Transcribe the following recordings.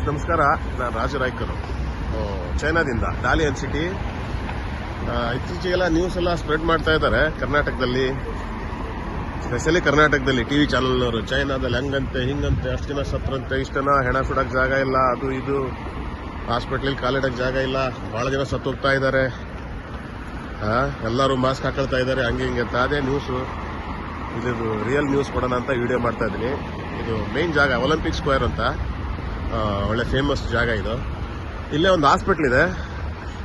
ನಮಸ್ಕಾರ. ನಾನು Raju ರಾಯ್ಕರು, ಚೈನಾದಿಂದ, ಡಾಲಿಯನ್ city. ಇತ್ತೀಚೆಗೆಲ್ಲ news ಎಲ್ಲ ಸ್ಪ್ರೆಡ್ ಮಾಡ್ತಾ ಇದ್ದಾರೆ ಕರ್ನಾಟಕದಲ್ಲಿ, ಸ್ಪೆಷಲಿ ಕರ್ನಾಟಕದಲ್ಲಿ ಟಿವಿ ಚಾನಲ್ನವರು. ಚೈನಾದಲ್ಲಿ ಹಂಗಂತೆ ಹಿಂಗಂತೆ, ಅಷ್ಟು ಜನ ಸತ್ರಂತೆ, ಇಷ್ಟು ಜನ ಹೆಣ ಸುಡಕ್ಕೆ ಜಾಗ ಇಲ್ಲ, ಅದು ಇದು, ಹಾಸ್ಪಿಟ್ಲಲ್ಲಿ ಕಾಲಿಡಕ್ಕೆ ಜಾಗ ಇಲ್ಲ, ಭಾಳ ಜನ ಸತ್ತೋಗ್ತಾ ಇದ್ದಾರೆ, ಎಲ್ಲರೂ ಮಾಸ್ಕ್ ಹಾಕೊಳ್ತಾ ಇದ್ದಾರೆ, ಹಂಗೆ ಹಿಂಗೆ ಅಂತ. ಅದೇ ನ್ಯೂಸು. ಇದು ರಿಯಲ್ ನ್ಯೂಸ್ ಕೊಡೋಣ ಅಂತ ವಿಡಿಯೋ ಮಾಡ್ತಾ ಇದ್ದೀನಿ. ಇದು ಮೇನ್ ಜಾಗ ಒಲಿಂಪಿಕ್ ಸ್ಕ್ವೇರ್ ಅಂತ, ಒಳ್ಳೆ ಫೇಮಸ್ ಜಾಗ ಇದು. ಇಲ್ಲೇ ಒಂದು ಹಾಸ್ಪಿಟ್ಲ್ ಇದೆ.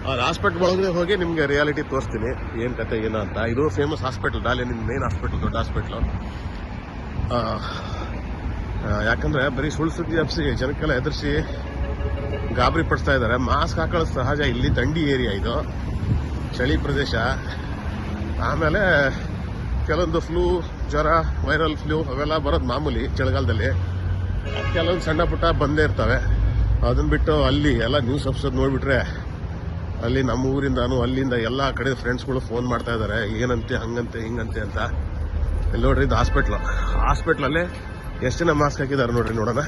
ಆ ಹಾಸ್ಪಿಟ್ಲ್ ಒಳಗಡೆ ಹೋಗಿ ನಿಮಗೆ ರಿಯಾಲಿಟಿ ತೋರಿಸ್ತೀನಿ, ಏನು ಕತೆ ಏನೋ ಅಂತ. ಇದು ಫೇಮಸ್ ಹಾಸ್ಪಿಟ್ಲ್, ಡಾಲಿಯನ್ ಮೇನ್ ಹಾಸ್ಪಿಟ್ಲ್, ದೊಡ್ಡ ಹಾಸ್ಪಿಟ್ಲು. ಯಾಕಂದ್ರೆ ಬರೀ ಸುಳ್ಳು ಸುದ್ದಿ ಹಬ್ಸಿ ಜನಕ್ಕೆಲ್ಲ ಎದುರಿಸಿ ಗಾಬರಿ ಪಡಿಸ್ತಾ ಇದ್ದಾರೆ. ಮಾಸ್ಕ್ ಹಾಕೊಳ್ಳೋದು ಸಹಜ, ಇಲ್ಲಿ ಥಂಡಿ ಏರಿಯಾ, ಇದು ಚಳಿ ಪ್ರದೇಶ. ಆಮೇಲೆ ಕೆಲವೊಂದು ಫ್ಲೂ, ಜ್ವರ, ವೈರಲ್ ಫ್ಲೂ ಅವೆಲ್ಲ ಬರೋದು ಮಾಮೂಲಿ ಚಳಿಗಾಲದಲ್ಲಿ. ಕೆಲವೊಂದು ಸಣ್ಣ ಪುಟ್ಟ ಬಂದೇ ಇರ್ತವೆ. ಅದನ್ನ ಬಿಟ್ಟು ಅಲ್ಲಿ ಎಲ್ಲ ನ್ಯೂಸ್ ಎಪಿಸೋಡ್ ನೋಡ್ಬಿಟ್ರೆ, ಅಲ್ಲಿ ನಮ್ಮ ಊರಿಂದಾನು ಅಲ್ಲಿಂದ ಎಲ್ಲ ಕಡೆ ಫ್ರೆಂಡ್ಸ್ಗಳು ಫೋನ್ ಮಾಡ್ತಾ ಇದ್ದಾರೆ, ಏನಂತೆ ಹಂಗಂತೆ ಹಿಂಗಂತೆ ಅಂತ. ಇಲ್ಲಿ ನೋಡ್ರಿ, ಇದು ಹಾಸ್ಪಿಟ್ಲಲ್ಲಿ ಎಷ್ಟು ಜನ ಮಾಸ್ಕ್ ಹಾಕಿದ್ದಾರೆ ನೋಡ್ರಿ, ನೋಡೋಣ.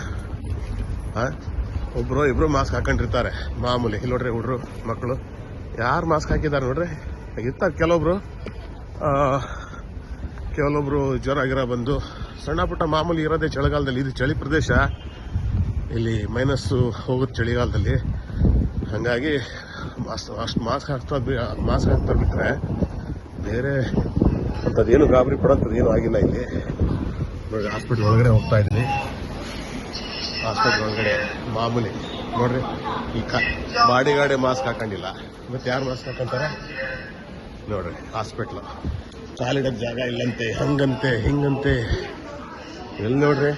ಒಬ್ರು ಇಬ್ರು ಮಾಸ್ಕ್ ಹಾಕೊಂಡಿರ್ತಾರೆ ಮಾಮೂಲಿ. ಇಲ್ಲಿ ನೋಡ್ರಿ, ಹುಡ್ರು ಮಕ್ಕಳು ಯಾರು ಮಾಸ್ಕ್ ಹಾಕಿದ್ದಾರೆ ನೋಡ್ರಿ. ಇರ್ತಾರೆ ಕೆಲವೊಬ್ರು ಜ್ವರ ಗಿರ ಬಂದು, ಸಣ್ಣ ಪುಟ್ಟ ಮಾಮೂಲಿ ಇರೋದೇ ಚಳಿಗಾಲದಲ್ಲಿ. ಇದು ಚಳಿ ಪ್ರದೇಶ, ಇಲ್ಲಿ ಮೈನಸ್ಸು ಹೋಗುತ್ತೆ ಚಳಿಗಾಲದಲ್ಲಿ. ಹಾಗಾಗಿ ಅಷ್ಟು ಮಾಸ್ಕ್ ಹಾಕ್ತಾರೆ ಬಿಟ್ಟರೆ ಬೇರೆ ಅಂಥದ್ದೇನು ಗಾಬರಿ ಪಡೋಂಥದ್ದು ಏನೂ ಆಗಿಲ್ಲ ಇಲ್ಲಿ. ನೋಡಿ, ಹಾಸ್ಪಿಟ್ಲ್ ಒಳಗಡೆ ಹೋಗ್ತಾ ಇದ್ದೀನಿ. ಹಾಸ್ಪಿಟ್ಲ್ ಒಳಗಡೆ ಮಾಮೂಲಿ ನೋಡ್ರಿ, ಈ ಬಾಡಿಗಾರ್ಡೆ ಮಾಸ್ಕ್ ಹಾಕೊಂಡಿಲ್ಲ, ಮತ್ತೆ ಯಾರು ಮಾಸ್ಕ್ ಹಾಕೊಂತಾರೆ ನೋಡ್ರಿ. ಹಾಸ್ಪಿಟ್ಲು ಕಾಲಿಡಕ್ಕೆ ಜಾಗ ಇಲ್ಲಂತೆ, ಹಂಗಂತೆ ಹಿಂಗಂತೆ. ಎಲ್ಲಿ ನೋಡ್ರಿ,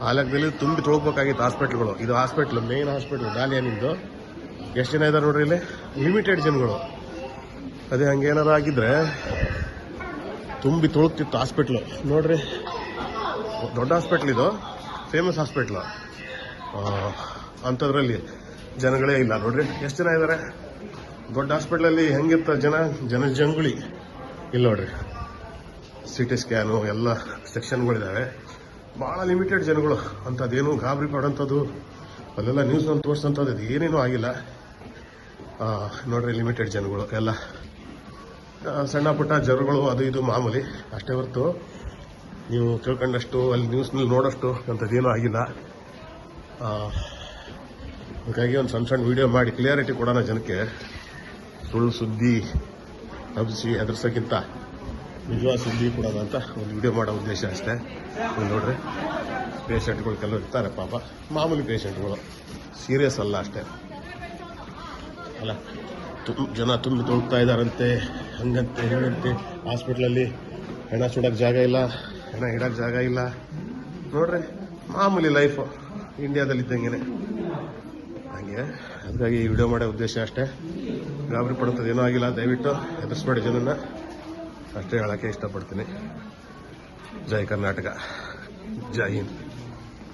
ಆ ಲೆಕ್ಕದಲ್ಲಿ ತುಂಬಿ ತೊಳ್ಬೇಕಾಗಿತ್ತು ಹಾಸ್ಪಿಟ್ಲ್ಗಳು. ಇದು ಹಾಸ್ಪಿಟ್ಲು, ಮೇನ್ ಹಾಸ್ಪಿಟ್ಲು ಡಾಲಿಯನಿಂದು. ಎಷ್ಟು ಜನ ಇದ್ದಾರೆ ನೋಡ್ರಿ ಇಲ್ಲಿ, ಲಿಮಿಟೆಡ್ ಜನಗಳು. ಅದೇ ಹಂಗೇನಾರು ಆಗಿದ್ರೆ ತುಂಬಿ ತೊಳಗ್ತಿತ್ತು ಹಾಸ್ಪಿಟ್ಲು. ನೋಡ್ರಿ, ದೊಡ್ಡ ಹಾಸ್ಪಿಟ್ಲ್ ಇದು, ಫೇಮಸ್ ಹಾಸ್ಪಿಟ್ಲು. ಅಂಥದ್ರಲ್ಲಿ ಜನಗಳೇ ಇಲ್ಲ ನೋಡ್ರಿ, ಎಷ್ಟು ಜನ ಇದ್ದಾರೆ. ದೊಡ್ಡ ಹಾಸ್ಪಿಟ್ಲಲ್ಲಿ ಹೆಂಗಿರ್ತ ಜಂಗುಳಿ. ಇಲ್ಲಿ ನೋಡ್ರಿ, CT ಸ್ಕ್ಯಾನು ಎಲ್ಲ ಸೆಕ್ಷನ್ಗಳಿದ್ದಾವೆ, ಭಾಳ ಲಿಮಿಟೆಡ್ ಜನಗಳು. ಅಂಥದ್ದೇನು ಗಾಬರಿ ಪಡೋಂಥದ್ದು, ಅಲ್ಲೆಲ್ಲ ನ್ಯೂಸ್ನಲ್ಲಿ ತೋರಿಸೋಂಥದ್ದು ಇದು ಏನೇನೂ ಆಗಿಲ್ಲ. ನೋಡ್ರಿ, ಲಿಮಿಟೆಡ್ ಜನಗಳು ಎಲ್ಲ, ಸಣ್ಣ ಪುಟ್ಟ ಜ್ವರಗಳು ಅದು ಇದು ಮಾಮೂಲಿ ಅಷ್ಟೇ ಹೊರತು ನೀವು ತಿಳ್ಕೊಂಡಷ್ಟು, ಅಲ್ಲಿ ನ್ಯೂಸ್ನಲ್ಲಿ ನೋಡೋಷ್ಟು ಅಂಥದ್ದೇನೂ ಆಗಿಲ್ಲ. ಹಾಗಾಗಿ ಒಂದು ಸಣ್ಣ ವಿಡಿಯೋ ಮಾಡಿ ಕ್ಲಿಯಾರಿಟಿ ಕೊಡೋಣ ಜನಕ್ಕೆ. ಸುಳ್ಳು ಸುದ್ದಿ ಹಬ್ಬಿಸಿ ಹೆದರ್ಸೋಕ್ಕಿಂತ ನಿಜವಾದ ಸುದ್ದಿ ಕೊಡೋಣ ಅಂತ ಒಂದು ವಿಡಿಯೋ ಮಾಡೋ ಉದ್ದೇಶ ಅಷ್ಟೇ. ನೀವು ನೋಡ್ರಿ, ಪೇಷಂಟ್ಗಳು ಕೆಲವರು ಇರ್ತಾರೆ ಪಾಪ, ಮಾಮೂಲಿ ಪೇಷಂಟ್ಗಳು, ಸೀರಿಯಸ್ ಅಲ್ಲ ಅಷ್ಟೇ ಅಲ್ಲ. ಜನ ತುಂಬಿ ತೊಳ್ತಾ ಇದ್ದಾರಂತೆ, ಹಂಗಂತೆ ಹಿಂಗಂತೆ. ಹಾಸ್ಪಿಟ್ಲಲ್ಲಿ ಹೆಣ ಸುಡೋಕ್ಕೆ ಜಾಗ ಇಲ್ಲ, ಹೆಣ ಇಡೋಕ್ಕೆ ಜಾಗ ಇಲ್ಲ. ನೋಡ್ರಿ, ಮಾಮೂಲಿ ಲೈಫು ಇಂಡಿಯಾದಲ್ಲಿದ್ದಂಗೆ ಹಾಗೆ. ಹಾಗಾಗಿ ಈ ವಿಡಿಯೋ ಮಾಡೋ ಉದ್ದೇಶ ಅಷ್ಟೇ. ಗಾಬರಿ ಪಡುವಂಥದ್ದು ಏನೂ ಆಗಿಲ್ಲ. ದಯವಿಟ್ಟು ಹೆದರ್ಸ್ಬೇಡಿ ಜನನ್ನ, ಅಷ್ಟೇ ಹೇಳೋಕ್ಕೆ ಇಷ್ಟಪಡ್ತೀನಿ. ಜೈ ಕರ್ನಾಟಕ, ಜೈ ಹಿಂದ್.